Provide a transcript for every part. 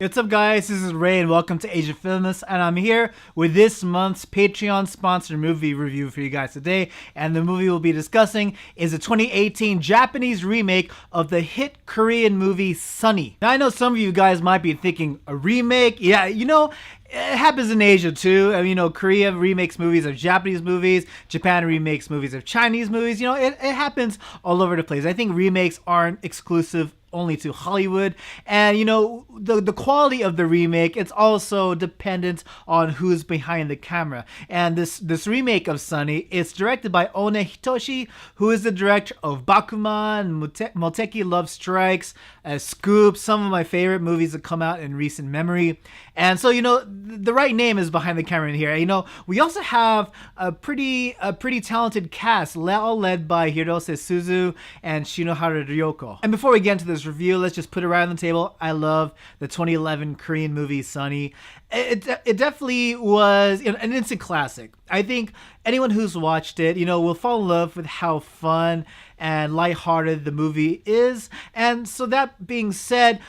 What's up, guys? This is Ray and welcome to Asia Filmist, and I'm here with this month's Patreon sponsored movie review for you guys today. And the movie we'll be discussing is a 2018 Japanese remake of the hit Korean movie Sunny. Now, I know some of you guys might be thinking, a remake? Yeah, it happens in Asia too. I mean, Korea remakes movies of Japanese movies. Japan remakes movies of Chinese movies. It happens all over the place. I think remakes aren't exclusive only to Hollywood, and the quality of the remake, it's also dependent on who's behind the camera. And this remake of Sunny, it's directed by One Hitoshi, who is the director of Bakuman, Moteki Love Strikes, Scoop, some of my favorite movies that come out in recent memory. And so the right name is behind the camera in here. We also have a pretty talented cast, all led by Hirose Suzu and Shinohara Ryoko. And before we get into this review, let's just put it right on the table. I love the 2011 Korean movie Sunny. It definitely was an instant classic. I think anyone who's watched it, will fall in love with how fun and lighthearted the movie is. And so that being said,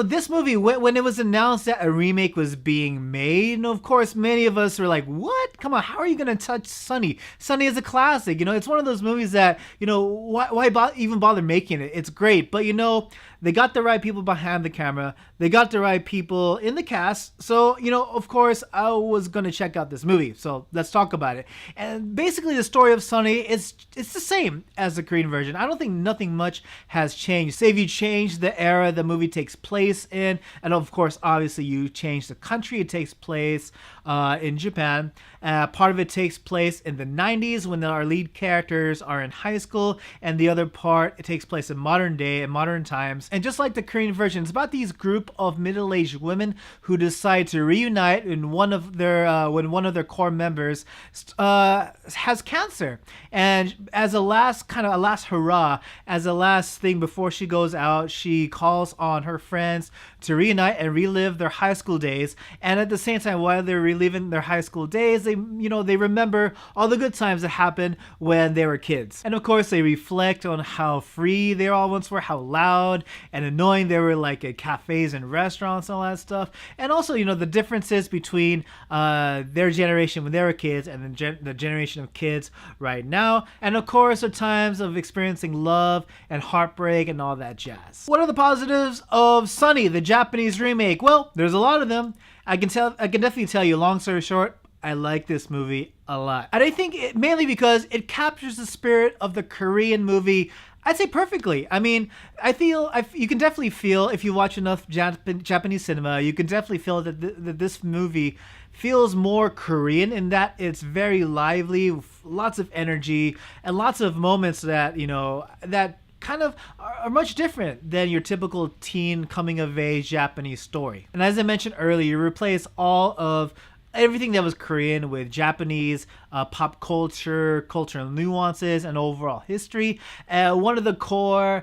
this movie, when it was announced that a remake was being made, of course, many of us were like, what? Come on, how are you going to touch Sunny? Sunny is a classic. It's one of those movies that, why even bother making it? It's great. But, they got the right people behind the camera. They got the right people in the cast. So, of course, I was going to check out this movie. So let's talk about it. And basically the story of Sunny, it's the same as the Korean version. I don't think nothing much has changed. Say if you change the era the movie takes place in, and of course, obviously you change the country it takes place in Japan. Part of it takes place in the 90s when our lead characters are in high school, and the other part, it takes place in modern day, in modern times. And just like the Korean version, it's about these group of middle-aged women who decide to reunite when one of their core members has cancer. And as a last hurrah, as a last thing before she goes out, she calls on her friends to reunite and relive their high school days. And at the same time, while they're reliving their high school days, they remember all the good times that happened when they were kids. And of course, they reflect on how free they all once were, how loud and annoying they were, like at cafes and restaurants and all that stuff. And also, the differences between their generation when they were kids and the generation of kids right now. And of course, the times of experiencing love and heartbreak and all that jazz. What are the positives of Sunny, the Japanese remake? Well, there's a lot of them. I can definitely tell you, long story short, I like this movie a lot. And I think mainly because it captures the spirit of the Korean movie, I'd say perfectly. I mean, you can definitely feel, if you watch enough Japanese cinema, you can definitely feel that this movie feels more Korean in that it's very lively, lots of energy, and lots of moments that, that kind of are much different than your typical teen coming-of-age Japanese story. And as I mentioned earlier, you replace all of everything that was Korean with Japanese pop culture, cultural nuances, and overall history. One of the core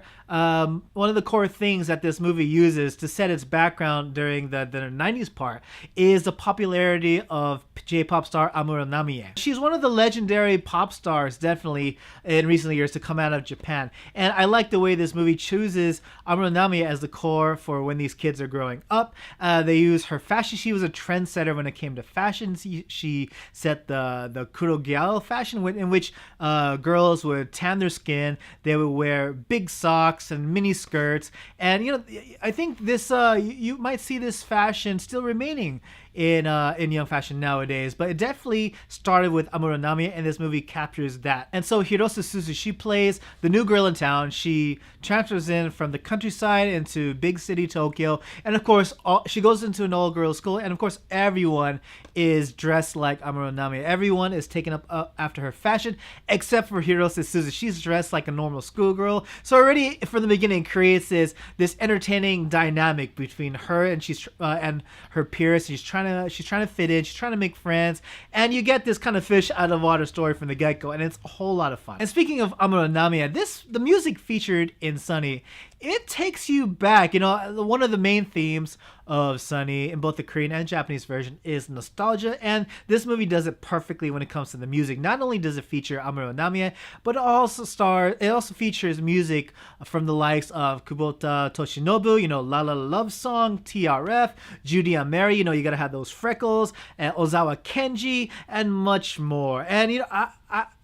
things that this movie uses to set its background during the 90s part is the popularity of J-pop star Amuro Namie. She's one of the legendary pop stars, definitely, in recent years to come out of Japan. And I like the way this movie chooses Amuro Namie as the core for when these kids are growing up. They use her fashion. She was a trendsetter when it came to fashion. She set the Kurogyao fashion, in which girls would tan their skin. They would wear big socks and mini skirts. And I think this you might see this fashion still remaining in young fashion nowadays, but it definitely started with Amuro Namie, and this movie captures that. And so Hirose Suzu, she plays the new girl in town. She transfers in from the countryside into big city Tokyo, and of course she goes into an all-girls school, and of course everyone is dressed like Amuro Namie. Everyone is taken up after her fashion, except for Hirose Suzu. She's dressed like a normal schoolgirl. So already from the beginning creates this entertaining dynamic between her and her peers. She's trying to fit in, she's trying to make friends, and you get this kind of fish out of water story from the get-go, and it's a whole lot of fun. And speaking of Amuro Namie, the music featured in Sunny, it takes you back. One of the main themes of Sunny in both the Korean and Japanese version is nostalgia, and this movie does it perfectly when it comes to the music. Not only does it feature Amuro Namie, but it also features music from the likes of Kubota Toshinobu, La La La Love Song, TRF, Judy and Mary, you gotta have those freckles, and Ozawa Kenji, and much more. And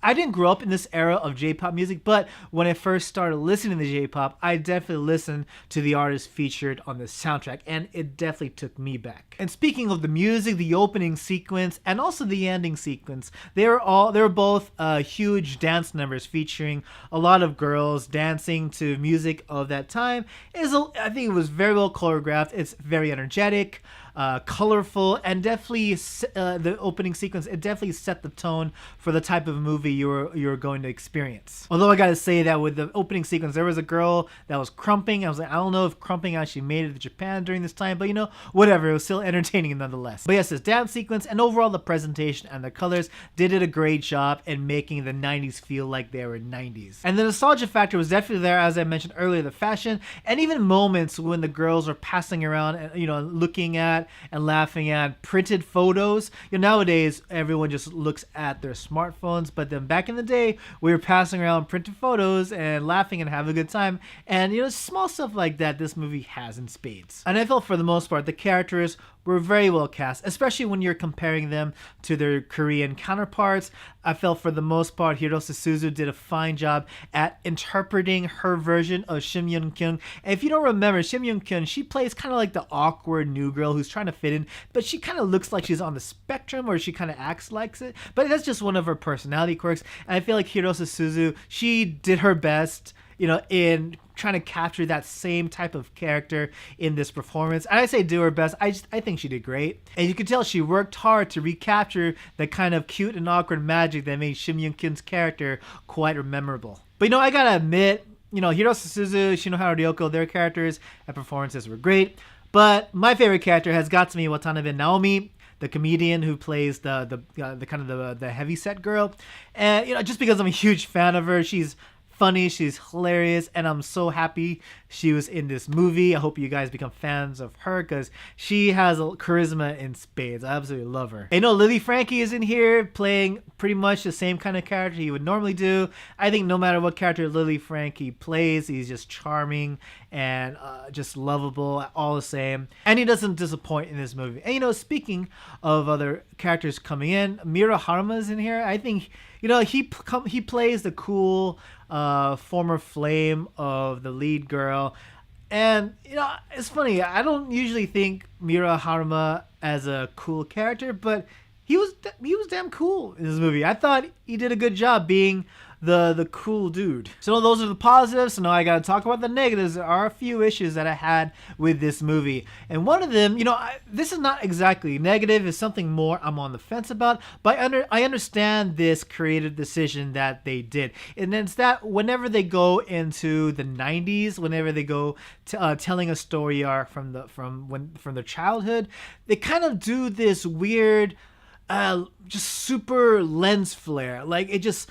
I didn't grow up in this era of J-pop music, but when I first started listening to J-pop, I definitely listened to the artists featured on the soundtrack, and it definitely took me back. And speaking of the music, the opening sequence and also the ending sequence, they were both huge dance numbers featuring a lot of girls dancing to music of that time. I think it was very well choreographed. It's very energetic, colorful, and definitely the opening sequence, it definitely set the tone for the type of movie you're going to experience. Although I gotta say that with the opening sequence, there was a girl that was crumping. I was like, I don't know if crumping actually made it to Japan during this time, but whatever, it was still entertaining nonetheless. But yes, this dance sequence and overall the presentation and the colors did a great job in making the 90s feel like they were 90s. And the nostalgia factor was definitely there, as I mentioned earlier, the fashion, and even moments when the girls are passing around and looking at and laughing at printed photos. Nowadays everyone just looks at their smartphones, but then back in the day we were passing around printed photos and laughing and having a good time. And small stuff like that this movie has in spades. And I felt for the most part the characters were very well cast, especially when you're comparing them to their Korean counterparts. I felt for the most part Hirose Suzu did a fine job at interpreting her version of Shim Yoon Kyung. And if you don't remember, Shim Yoon Kyung, she plays kind of like the awkward new girl who's trying to fit in, but she kind of looks like she's on the spectrum, or she kind of acts like it. But that's just one of her personality quirks. And I feel like Hirose Suzu, she did her best, in trying to capture that same type of character in this performance. And I say do her best. I think she did great. And you can tell she worked hard to recapture the kind of cute and awkward magic that made Shim Yoon Kyung's character quite memorable. But I gotta admit, Hirose Suzu, Shinohara, Ryoko, their characters and performances were great. But my favorite character has got to be Watanabe Naomi, the comedian who plays the kind of the heavyset girl. And just because I'm a huge fan of her, she's funny, she's hilarious, and I'm so happy she was in this movie. I hope you guys become fans of her because she has a charisma in spades. I absolutely love her. I know Lily Frankie is in here playing pretty much the same kind of character he would normally do. I think no matter what character Lily Frankie plays, he's just charming and just lovable all the same. And he doesn't disappoint in this movie. And speaking of other characters coming in, Mira Haruma is in here. I think he plays the cool former flame of the lead girl. And it's funny, I don't usually think Mira Haruma as a cool character, but he was damn cool in this movie. I thought he did a good job being the cool dude. So those are the positives. So now I gotta talk about the negatives. There are a few issues that I had with this movie, and one of them, this is not exactly negative, it's something more I'm on the fence about, but I understand this creative decision that they did, and it's that whenever they go into the 90s, whenever they go to telling a story arc from their childhood, they kind of do this weird just super lens flare. Like it's just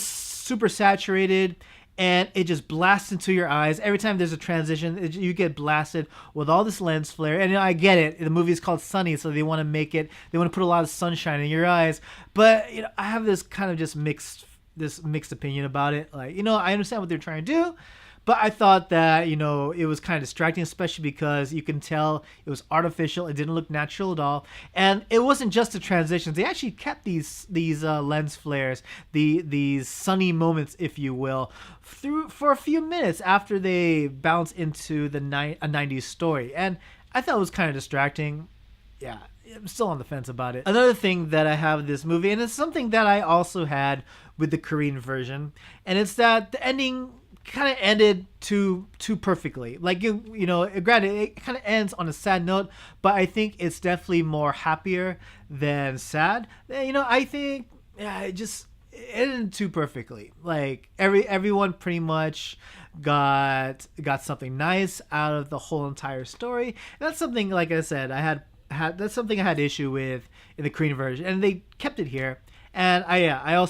super saturated, and it just blasts into your eyes. Every time there's a transition, you get blasted with all this lens flare. And I get it, the movie is called Sunny, so they want to put a lot of sunshine in your eyes. But I have this kind of just mixed opinion about it. Like, I understand what they're trying to do, but I thought that, it was kind of distracting, especially because you can tell it was artificial. It didn't look natural at all. And it wasn't just the transitions. They actually kept these lens flares, these sunny moments, if you will, for a few minutes after they bounce into a 90s story. And I thought it was kind of distracting. Yeah, I'm still on the fence about it. Another thing that I have with this movie, and it's something that I also had with the Korean version, and it's that the ending kind of ended too perfectly. Like, granted, it kind of ends on a sad note, but I think it's definitely more happier than sad. I think it ended too perfecly. Like everyone pretty much got something nice out of the whole entire story. And that's something, like I said, that's something I had issue with in the Korean version, and they kept it here. And I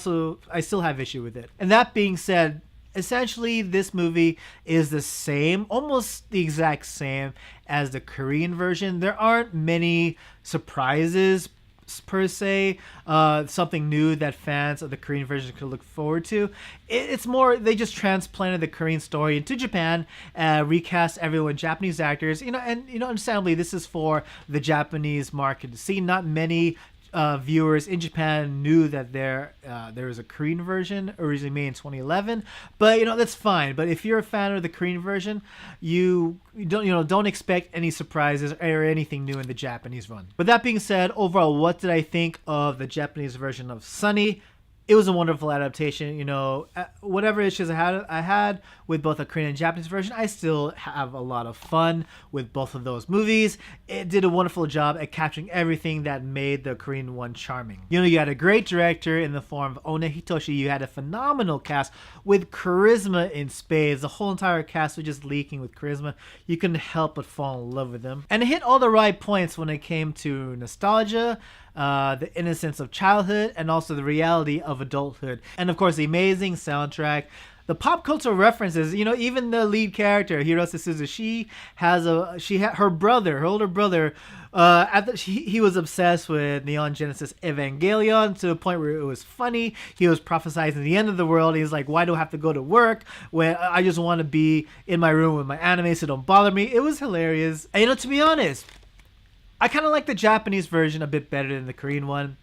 still have issue with it. And that being said, essentially this movie is the same, almost the exact same as the Korean version. There aren't many surprises per se, something new that fans of the Korean version could look forward to. It's more they just transplanted the Korean story into Japan, recast everyone Japanese actors, and understandably this is for the Japanese market to see. Not many viewers in Japan knew that there was a Korean version originally made in 2011, but that's fine. But if you're a fan of the Korean version, you don't expect any surprises or anything new in the Japanese run. But that being said, overall, what did I think of the Japanese version of Sunny? It was a wonderful adaptation. Whatever issues I had with both the Korean and Japanese version, I still have a lot of fun with both of those movies. It did a wonderful job at capturing everything that made the Korean one charming. You had a great director in the form of One Hitoshi. You had a phenomenal cast with charisma in spades. The whole entire cast was just leaking with charisma. You couldn't help but fall in love with them. And it hit all the right points when it came to nostalgia, the innocence of childhood, and also the reality of adulthood. And of course, the amazing soundtrack. The pop culture references, even the lead character, Hirose Suzu, her older brother, he was obsessed with Neon Genesis Evangelion to the point where it was funny. He was prophesizing the end of the world. He's like, why do I have to go to work when I just want to be in my room with my anime, so don't bother me. It was hilarious. And to be honest, I kind of like the Japanese version a bit better than the Korean one.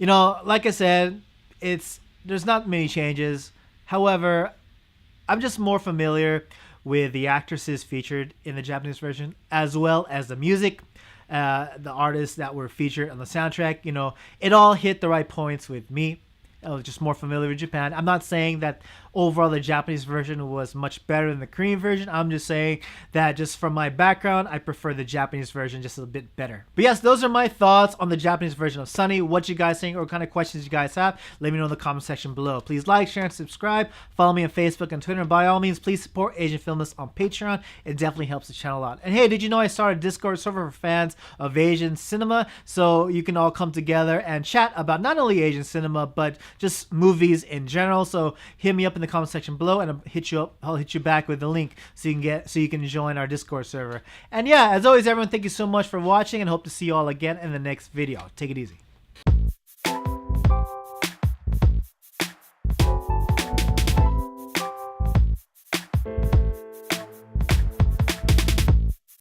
Like I said, there's not many changes. However, I'm just more familiar with the actresses featured in the Japanese version, as well as the music, the artists that were featured on the soundtrack. It all hit the right points with me. I was just more familiar with Japan. I'm not saying that overall the Japanese version was much better than the Korean version. I'm just saying that just from my background, I prefer the Japanese version just a bit better. But yes, those are my thoughts on the Japanese version of Sunny. What you guys think, or what kind of questions you guys have, let me know in the comment section below. Please like, share, and subscribe. Follow me on Facebook and Twitter. And by all means, please support Asian Filmists on Patreon. It definitely helps the channel a lot. And hey, did you know I started a Discord server for fans of Asian cinema? So you can all come together and chat about not only Asian cinema, but just movies in general. So hit me up in the comment section below, and I'll hit you back with the link so you can join our Discord server. And yeah, as always, everyone, thank you so much for watching, and hope to see you all again in the next video. Take it easy.